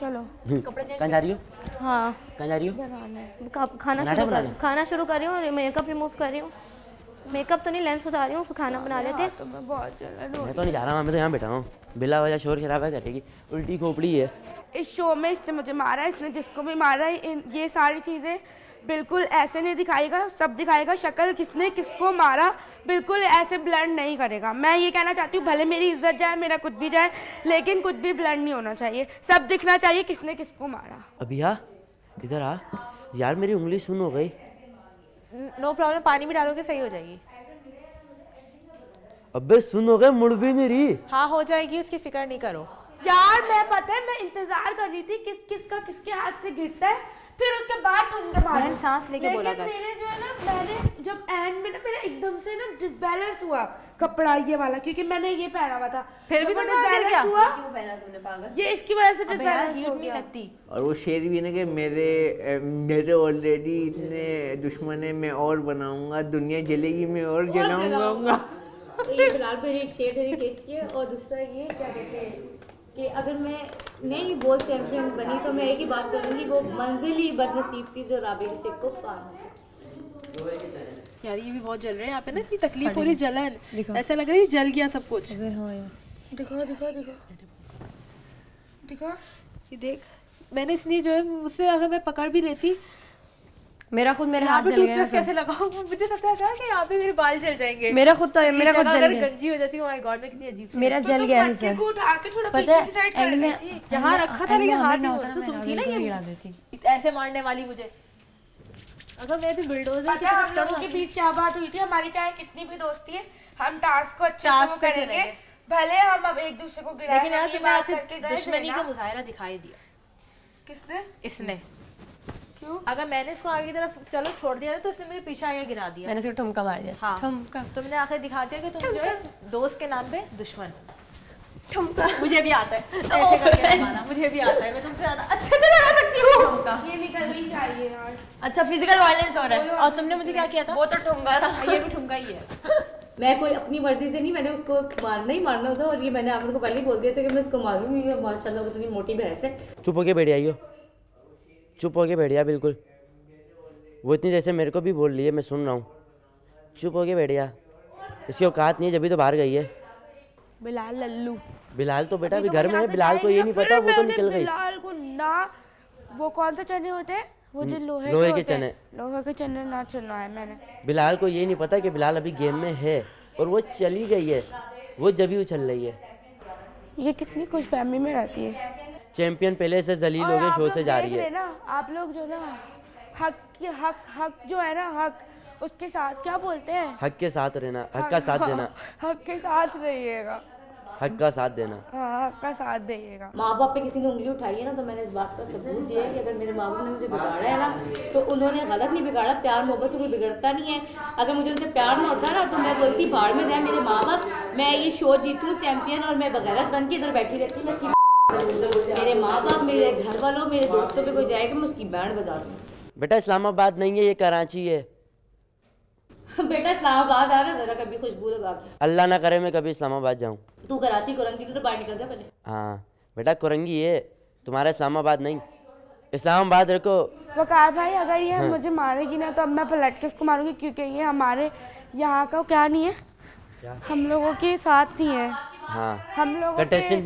चलो कहाँ जा रही हो? हाँ कहाँ जा रही हो? खाना शुरू कर रही हूँ, मेकअप रिमूव कर रही हूँ। मेकअप तो नहीं, लेंस उतार रही हूँ, खाना बना लेते। तो मैं बहुत मैं तो नहीं जा रहा, मैं तो यहाँ बैठा हूँ। बिला वजह शोर शराबा करेगी, उल्टी खोपड़ी है। इस शो में इसने मुझे मारा, इसने जिसको भी मारा, ये सारी चीज़ें बिल्कुल ऐसे नहीं दिखाएगा, सब दिखाएगा शक्ल किसने किसको मारा, बिल्कुल ऐसे ब्लंड नहीं करेगा। मैं ये कहना चाहती हूँ, भले मेरी इज्जत जाए, मेरा कुछ भी जाए, लेकिन कुछ भी ब्लंड नहीं होना चाहिए, सब दिखना चाहिए किसने किसको मारा। अभी आ, इधर आ यार, मेरी उंगली सुन हो गई। नो प्रॉब्लम, पानी में डालोगे सही हो जाएगी। अबे सुन हो गए, मुड़ भी नहीं रही। हाँ हो जाएगी, उसकी फिक्र नहीं करो यार। मैं पता है मैं इंतजार कर रही थी किसका किसके हाथ से गिरता है, फिर उसके बाद ठुमके मारे। सांस लेके बोला कर। मेरे जो है ना, मैंने जब एंड में ना मेरा एकदम से ना डिसबैलेंस हुआ कपड़ा ये वाला, क्योंकि मैंने ये पहना हुआ था। फिर भी डिसबैलेंस हुआ। क्यों पहना तूने पागल? ये इसकी वजह से डिसबैलेंस हो गया। और वो शेर भी ना कि मेरे ऑलरेडी इतने दुश्मन है, मैं और बनाऊंगा, दुनिया जलेगी मैं और जलाऊंगा। तो ये फिलहाल मेरी एक शेर कहती है, और दूसरा ये क्या कहते हैं कि अगर मैं नहीं वर्ल्ड चैंपियन बनी तो मैं एक ही बात करूँगी, वो मंजिल ही बदनसीब थी जो राबिया शेख को पार नहीं सकी। यार ये भी बहुत जल रहे हैं यहाँ पे ना, इतनी तकलीफ हो रही, जलन, ऐसा लग रहा है जल गया सब कुछ। दिखा दिखा दिखा दिखा, ये देख, मैंने इसलिए जो है मुझसे अगर मैं पकड़ भी लेती, मेरा खुद मेरे हाथ जल गया। कैसे लगाऊं? मुझे लगता है कि यहाँ पे मेरे बाल जल जाएंगे। मेरा खुद जल गया, गंजी हो जाती है। माय गॉड, मैं कितनी अजीब मेरा जल गया है सर। पता है एंड में यहाँ रखा था, लेकिन हाथ नहीं होता। तो तुम थी ना ये ऐसे मारने वाली मुझे। अगर मैं भी बुलडोजर पता है हम लोगों के बीच क्या बात हुई थी? हमारी चाहे कितनी भी दोस्ती है, हम टास्क को अच्छे से करेंगे, भले हम अब एक दूसरे को गिराएं। लेकिन यार तुम्हें आखिर दुश्मनी का मुजाहिरा दिखाई दिया। किसने? इसने। क्यों? अगर मैंने इसको आगे की तरफ चलो छोड़ दिया था, तो इसने मुझे पीछे आगे गिरा दिया। मैंने इसको ठुमका मार दिया। हाँ, ठुमका। तुमने आखिर दिखा दिया कि तुम जो है दोस्त के नाम पे दुश्मन। ठुमका मुझे भी आता है ऐसे करके लगाना, मुझे भी आता है, मैं तुमसे ज्यादा अच्छे से लगा सकती हूँ। ये निकलनी चाहिए यार। अच्छा फिजिकल वायलेंस हो रहा है। और तुमने मुझे क्या किया था? वो तो ठुमका था। ये भी ठुमका ही है। मैं कोई अपनी मर्जी से नहीं, मैंने उसको मारना ही मारना था, और ये मैंने आमिर को पहले ही बोल दिया था कि मैं इसको मारूंगी। माशाल्लाह वो इतनी मोटी भैंस है। चुप होके बैठ जाइयो, चुप होके बैठ जा बिल्कुल। वो इतनी जैसे मेरे को भी बोल रही है, मैं सुन रहा हूँ। चुप होके बैठ जा, इसकी औकात नहीं है, जब भी तो बाहर गई है। बिलाल लल्लू। बिलाल तो बेटा अभी घर में है, बिलाल को ये नहीं पता, वो तो निकल गई। बिलाल को ना, वो कौन से चने होते हैं, वो जो लोहे के चने, लोहे के चने ना चुना है मैंने। बिलाल को ये नहीं पता कि बिलाल अभी गेम में है और वो चली गई है, वो जब भी उछल रही है। ये कितनी खुश फहमी में रहती है। चैंपियन पहले से जलील हो गए, शो से जा रही है ना। आप लोग जो ना हक जो है ना, हक, उसके साथ क्या बोलते हैं? हक के साथ रहना, हक का साथ देना। हक के साथ रहिएगा, हक का साथ देना। हाँ, हक का साथ देइएगा। माँ बाप पे किसी ने उंगली उठाई है ना, तो मैंने इस बात का सबूत दिया है कि अगर मेरे माँ बाप ने मुझे बिगाड़ा है ना, तो उन्होंने गलत नहीं बिगाड़ा। प्यार मोहब्बत से कोई बिगड़ता नहीं है। अगर मुझे उनसे प्यार ना होता ना, तो मैं बोलती भाड़ में जाए मेरे माँ बाप, मैं ये शो जीतूँ चैंपियन, और मैं बगैरत बन के इधर बैठी रहती हूँ। मेरे माँ बाप, मेरे घर वालों, मेरे दोस्तों पे कोई जाएगा, मैं उसकी बैंड बजा दूँ। बेटा इस्लामाबाद नहीं है, ये कराची है। बेटा इस्लामाबाद आ रहा, जरा कभी खुशबू लगा के। अल्लाह ना करे मैं कभी इस्लामाबाद जाऊँ। तू कराची कुरंगी से तो बाहर निकल जा पहले। हाँ बेटा कुरंगी है, तुम्हारा इस्लामाबाद नहीं। इस्लामाबाद रखो। वकार भाई, अगर ये मुझे मारेगी ना, तो अब मैं पलट के इसको मारूंगी, क्योंकि ये हमारे यहाँ का क्या नहीं है, हम लोगों के साथ नहीं है। हाँ, हम लोग कंटेस्टेंट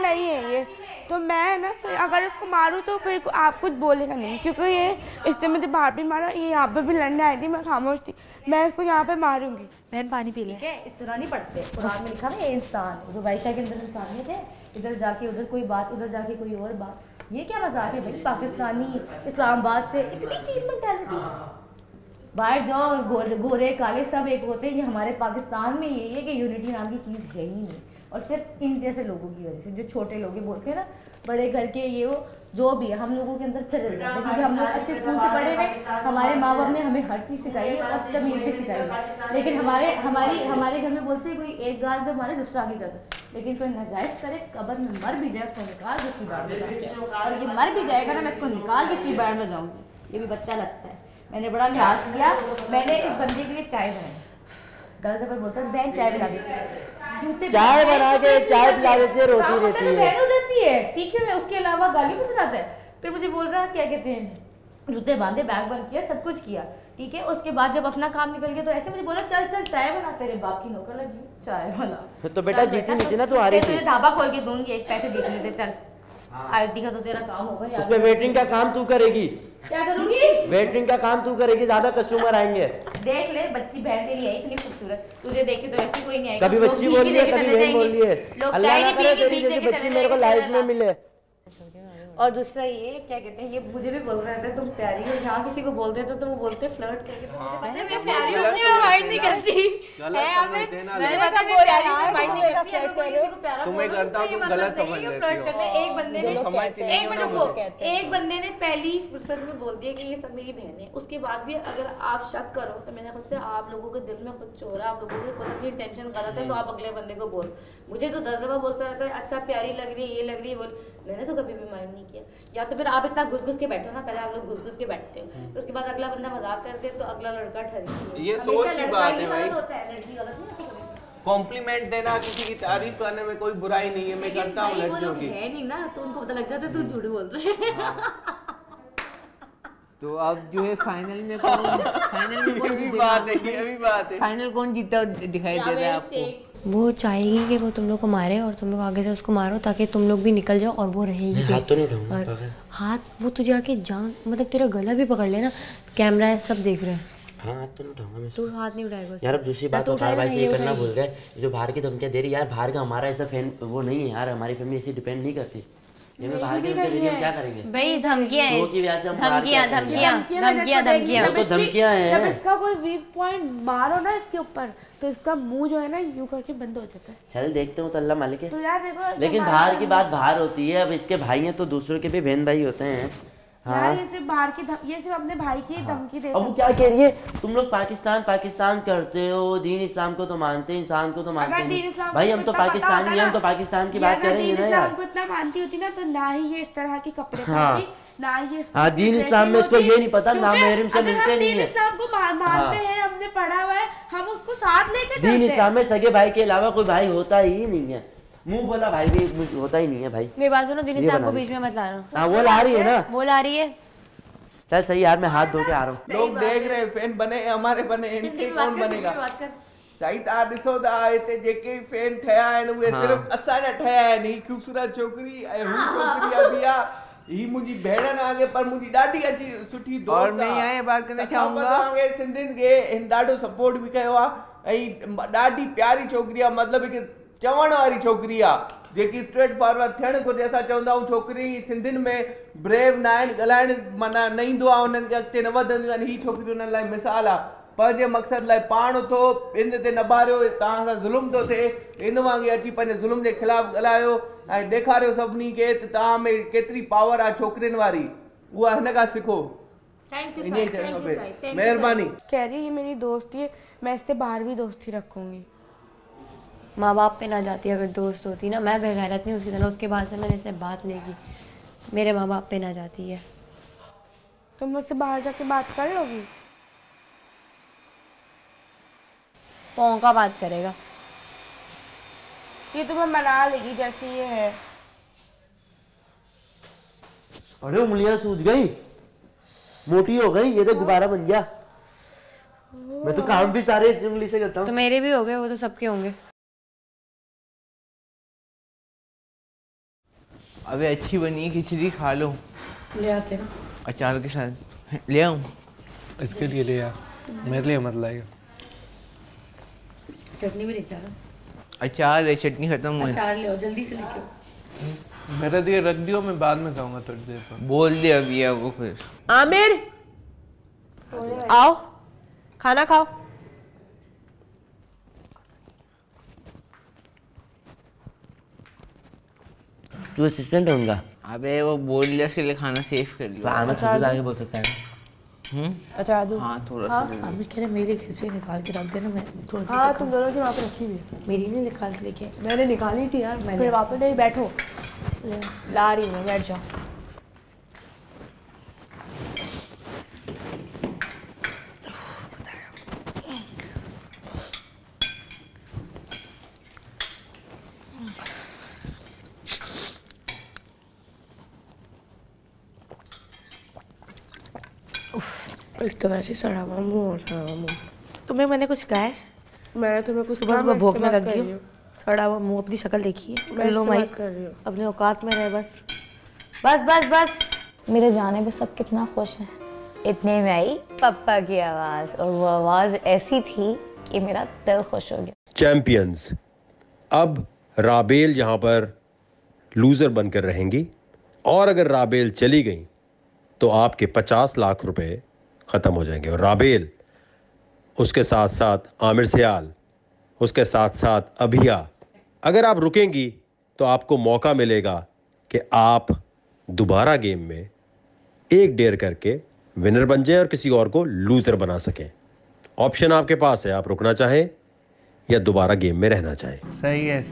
नहीं है ये। तो मैं ना फिर अगर इसको मारूँ तो फिर आप कुछ बोलेगा नहीं, क्योंकि ये इसने मुझे बाहर भी मारा, ये यहाँ पे भी लड़ने आई थी, मैं खामोश थी। मैं इसको यहाँ पे मारूंगी। बहन पानी पी ले। ठीक है, इस तरह नहीं पढ़ते। कुरान में लिखा है इंसान, जो वाइशा के अंदर इंसानियत है, इधर जाके उधर कोई बात, उधर जाके कोई और बात। ये क्या मजाक है भाई? पाकिस्तानी इस्लामाबाद से इतनी चीप मेंटालिटी। बाहर जाओ, गोरे काले सब एक होते हैं। ये हमारे पाकिस्तान में यही है कि यूनिटी नाम की चीज़ है ही नहीं, और सिर्फ इन जैसे लोगों की वजह से, जो छोटे लोग बोलते हैं ना, बड़े घर के ये वो जो भी है, हम लोगों के अंदर फिर रहता है, क्योंकि हम लोग अच्छे स्कूल से पढ़े हुए, हमारे माँ बाप ने हमें हर चीज़ सिखाई है और तमीज़ भी सिखाई है। लेकिन हमारे घर में बोलते हैं कोई एक गाल पे मारे दूसरा आगे कर दो, लेकिन कोई नाजायज़ करे, कब्र में मर भी जाए, उसको निकाल के इसकी बाढ़ में जाऊँ, और ये मर भी जाएगा ना, मैं इसको निकाल के इसकी बाढ़ में जाऊँगी। ये भी बच्चा लगता है। मैंने बड़ा लिहाज किया, मैंने इस बंदे के लिए चाय बनाई। दरअसल पर बोलता है बहन चाय बना देती है, जूते चाय बना के चाय पिला देती है, रोती रहती है। भी है, ठीक है, उसके अलावा गाली भी सुनाता है। फिर मुझे बोल रहा है क्या कहते हैं, जूते बांधे, बैग बंद किया, सब कुछ किया, ठीक है। उसके बाद जब अपना काम निकल गया तो ऐसे मुझे बोला चल चल चाय बना, तेरे बाप की नौकर लगी चाय बना। तो बेटा जीती नहीं थी ना, तू आ रही थी। तुझे ढाबा खोल के दूंगी, एक पैसे जीतने थे, चल आईटी का तो तेरा काम होगा। उसमें वेटरिंग का काम तू करेगी। क्या करूंगी? वेटरिंग का काम तू करेगी, ज्यादा कस्टमर आएंगे। देख ले, बच्ची बहन तेरी है इतनी खूबसूरत, तुझे देख के तो ऐसे कोई नहीं आएगा। कभी बच्ची बोल रही है, कभी बहन बोल रही है। अल्लाह ना करे तेरी जैसी बच्ची मेरे को लाइफ में मिले। और दूसरा ये क्या कहते हैं, ये मुझे भी बोल रहा था तुम प्यारी हो, यहाँ किसी को बोल देते तो वो बोलते फ्लर्ट करके, तो मुझे पता है मैं प्यारी हूँ, मैं माइंड नहीं करती है। मैंने कहा मैं प्यारी हूँ, माइंड नहीं करती। अगर कोई किसी को प्यारा तुम्हें करता हूँ तुम गलत समझ लेती हो। फ्लर्ट करना, एक बंदे ने एक मिनट रुको, एक बंदे ने पहली फुर्सत में बोल दिया कि ये सब मेरी बहन है, उसके बाद भी अगर आप शक करो तो मैंने खुद से, आप लोगों के दिल में कुछ हो रहा है, आप लोगों की खुद अपनी टेंशन गलत है, तो आप अगले बंदे को बोल। मुझे तो 10 दफा बोलता रहता है अच्छा प्यारी लग रही है, ये लग रही है, बोल। मैंने तो कभी भी माइंड नहीं किया। या तो फिर आप इतना घुस घुस के बैठो ना, पहले आप लोग घुस घुस के बैठते हो, तो उसके बाद अगला बंदा मजाक करते तो अगला लड़का ठहरती है। ये सोच की बात है भाई। लड़की गलत नहीं होती कभी। कॉम्प्लीमेंट देना, किसी की तारीफ करने में कोई बुराई नहीं है, मैं करता हूँ लेकिन भाई वो लड़कियों लोग की। है नहीं ना, तो उनको पता लग जाता है तू झूठ बोल रहे है। तो अब जो है फाइनल में कौन जीतेगा? अभी बात है। फाइनल कौन जीता दिखाई दे रहा है आपको? वो चाहेगी कि वो तुम लोग को मारे और तुम लोग आगे से उसको मारो, ताकि तुम लोग भी निकल जाओ और वो रहेगी। हाथ तो नहीं उठाऊंगा, और पागल। हाथ वो तुझे आके जान, मतलब तेरा गला भी पकड़ लेना, कैमरा है, सब देख रहे हैं। हाँ हाथ तो नहीं उठाऊंगा मैं। तू हाथ नहीं उठाएगा यार अब दूसरी बात तो भाई से ये करना भूल गए, जो बाहर की धमकियाँ दे रही यार, बाहर का हमारा ऐसा फैन वो नहीं है यार, हमारी फैमिली ऐसी डिपेंड नहीं करती। ये में बाहर की धमकियाँ दे रही हम क्या करेंगे भाई? धमकियाँ हैं, शो की वजह से हम धमकियाँ धमकियाँ धमकियाँ। वो तो धमकियाँ जब हैं। इसका कोई वीक पॉइंट मारो ना इसके ऊपर, तो इसका मुंह जो है ना यूं करके बंद हो जाता है। चल देखते हो तो अल्लाह मालिक है। तो यार देखो, लेकिन बाहर की बात बाहर होती है, अब इसके भाई हैं तो दूसरों के भी बहन भाई होते हैं। यार ये सिर्फ बाहर की ये सिर्फ अपने भाई की धमकी दे। अब वो क्या कह रही है, तुम लोग पाकिस्तान करते हो, दीन इस्लाम को तो मानते हैं, इंसान को तो मानते नहीं। भाई हम तो पाकिस्तानी हैं, हम तो पाकिस्तान की बात कर रहे हैं ना यार। को इतना मानती होती ना तो ना ही ये इस तरह के कपड़े पहनती, ना ही ये हाँ दीन इस्लाम में इसको ये नहीं पता, ना महरम से मिलते नहीं है। इस्लाम को मानते हैं, हमने पढ़ा हुआ है, हम उसको साथ लेके चलते हैं। दीन इस्लाम में सगे भाई के अलावा कोई भाई होता ही नहीं है। मुंह बोला भाई भी होता ही नहीं है भाई। मेरी बात सुनो, दिन इस्लाम को बीच में मत लाना। हाँ वो ला रही है ना, वो ला रही है। चल सही यार, मैं हाथ धो के आ रहा हूँ। लोग देख रहे हैं, फैन बने हमारे बने, इनके कौन बनेगा? साईं तव्हां ॾिसो था हिते जेके फैन ठहिया आहिनि उहे सिर्फ़ असांजा ठहिया आहिनि। ही ख़ूबसूरत छोकिरी ऐं हू छोकिरी बि आहे, ही मुंहिंजी भेण न आगे पर मुंहिंजी ॾाढी अच्छी सुठी दोस्त और मैं यहाँ ये बात करना चाहूँगा, सिंधियुनि खे हिन ॾाढो सपोर्ट बि कयो आहे ऐं ॾाढी प्यारी छोकिरी आहे, मतिलबु हिकु चवण वारी छोकिरी आहे जेकी स्ट्रेट फॉरवर्ड थियणु घुरिजे। असां चवंदा आहियूं छोकिरी सिंधियुनि में ब्रेव न आहिनि, ॻाल्हाइणु माना न ईंदो आहे, उन्हनि खे अॻिते न वधंदियूं आहिनि। ही छोकिरी उन्हनि लाइ मिसाल आहे, पंहिंजे मक़सद लाइ पाण उथो, ॿियनि ते न ॿारियो, तव्हां सां ज़ुल्म थो थिए, इन वांगुरु अची पंहिंजे ज़ुल्म जे ख़िलाफ़ु ॻाल्हायो ऐं ॾेखारियो सभिनी खे त तव्हां में केतिरी पावर आहे छोकिरियुनि वारी, उहा हिन खां सिखो। मेहरबानी। कह रही है ये मेरी दोस्ती है, मैं इससे बाहर भी दोस्ती रखूंगी। माँ बाप पे ना जाती, अगर दोस्त होती ना, मैं बेगैरत नहीं उसकी तरह, उसके बाद से मैंने इससे बात नहीं की। मेरे माँ बाप पे ना जाती है। तुम मुझसे बाहर जाके बात कर लोगी? पौं का बात करेगा। ये तुम्हें मना लेगी जैसे ये है। अरे उंगलियां सूज गई, मोटी हो गई, ये तो गुब्बारा बन गया। मैं तो काम भी सारे इस उंगली से करता हूँ। तो मेरे भी हो गए, वो तो सबके होंगे। अबे अच्छी बनी खिचड़ी खा लो। ले आते ना अचार के साथ ले आऊं? इसके लिए ले आ, मेरे लिए मत लाएगा। चटनी भी लेके आ रहा। अचार है, चटनी खत्म हुई। अचार ले आओ, जल्दी से लेके आओ। मेरे लिए रख दियो, मैं बाद में खाऊंगा थोड़ी देर पर। बोल दे अभी को फिर। आमिर आओ, खाना खाओ। तू असिस्टेंट है उनका? अबे वो बोल दिया, उसके लिए खाना सेव कर लियो। आमिर खुद आगे बोल सकता है। अचार दूं? हाँ थोड़ा सा। आमिर कह रहे मेरी खिचड़ी निकाल के रख देना, मैं थोड़ी देर हाँ तक तुम दोनों की वहाँ पे रखी हुई है। मेरी नहीं निकाल के लेके, मैंने निकाली थी यार। मैंने फिर वापस नहीं, बैठो, ला रही हूँ, बैठ जाओ। एक तो वैसे सड़ा हुआ मुँह और सड़ा हुआ मुँह। तुम्हें मैंने कुछ कहा है? मैंने तुम्हें कुछ सुबह सुबह भोंकने लगी हूँ। सड़ा हुआ मुँह, अपनी शक्ल देखिए। लो माई, अपने औकात में रहे बस। बस बस बस। मेरे जाने पे सब कितना खुश हैं। इतने में आई पापा की आवाज़, और वो आवाज़ ऐसी थी कि मेरा दिल खुश हो गया। चैंपियंस, अब राबेल यहाँ पर लूज़र बनकर रहेंगी, और अगर राबेल चली गई तो आपके 50 लाख रुपए ख़त्म हो जाएंगे। और राबेल, उसके साथ साथ आमिर सियाल, उसके साथ साथ अभिया, अगर आप रुकेंगी तो आपको मौका मिलेगा कि आप दोबारा गेम में एक डेयर करके विनर बन जाए और किसी और को लूज़र बना सकें। ऑप्शन आपके पास है, आप रुकना चाहें या दोबारा गेम में रहना चाहें। सही है।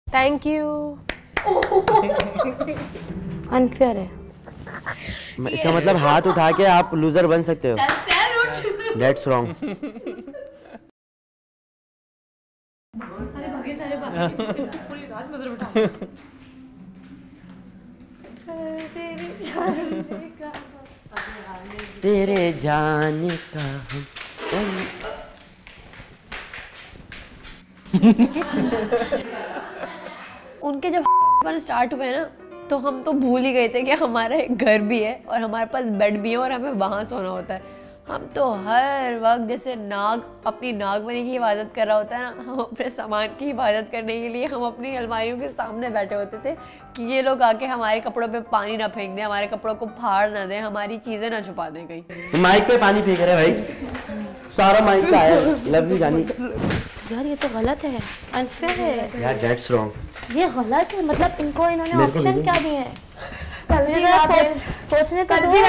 Thank you. अनफेयर है। इसका मतलब हाथ उठा के आप लूजर बन सकते हो। That's wrong. तेरे जाने का उनके जब स्टार्ट हुए ना, तो हम तो भूल ही गए थे कि हमारा एक घर भी है और हमारे पास बेड भी है और हमें वहाँ सोना होता है। हम तो हर वक्त जैसे नाग अपनी नागमणि की हिफाजत कर रहा होता है ना, हम अपने सामान की हिफाजत करने के लिए हम अपनी अलमारियों के सामने बैठे होते थे कि ये लोग आके हमारे कपड़ों पे पानी ना फेंक दें, हमारे कपड़ों को फाड़ ना दें, हमारी चीज़ें ना छुपा दें कहीं। माइक पे पानी फेंक रहे भाई, सारा माइक पे आया। लव यू जानी। यार ये तो गलत है, अनफेयर है यार। That's wrong. ये गलत है, मतलब इनको इन्होंने मेरे को ऑप्शन क्या दिए हैं? सोचने कल भी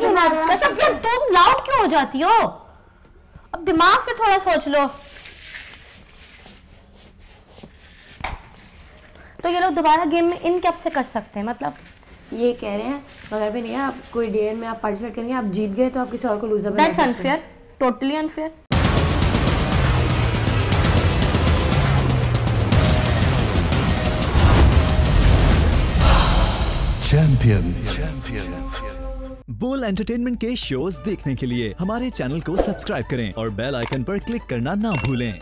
तुम लाउड क्यों हो जाती हो? अब दिमाग से थोड़ा सोच लो। तो ये लोग दोबारा गेम में इन कब से कर सकते हैं? मतलब ये कह रहे हैं मगर भी नहीं है, आप कोई डेयर में आप पार्टिसिपेट करेंगे, आप जीत गए तो आप किसी और को लूजर बना that's unfair, totally unfair. Champions. बोल एंटरटेनमेंट के शोज देखने के लिए हमारे चैनल को सब्सक्राइब करें और बेल आइकन पर क्लिक करना ना भूलें।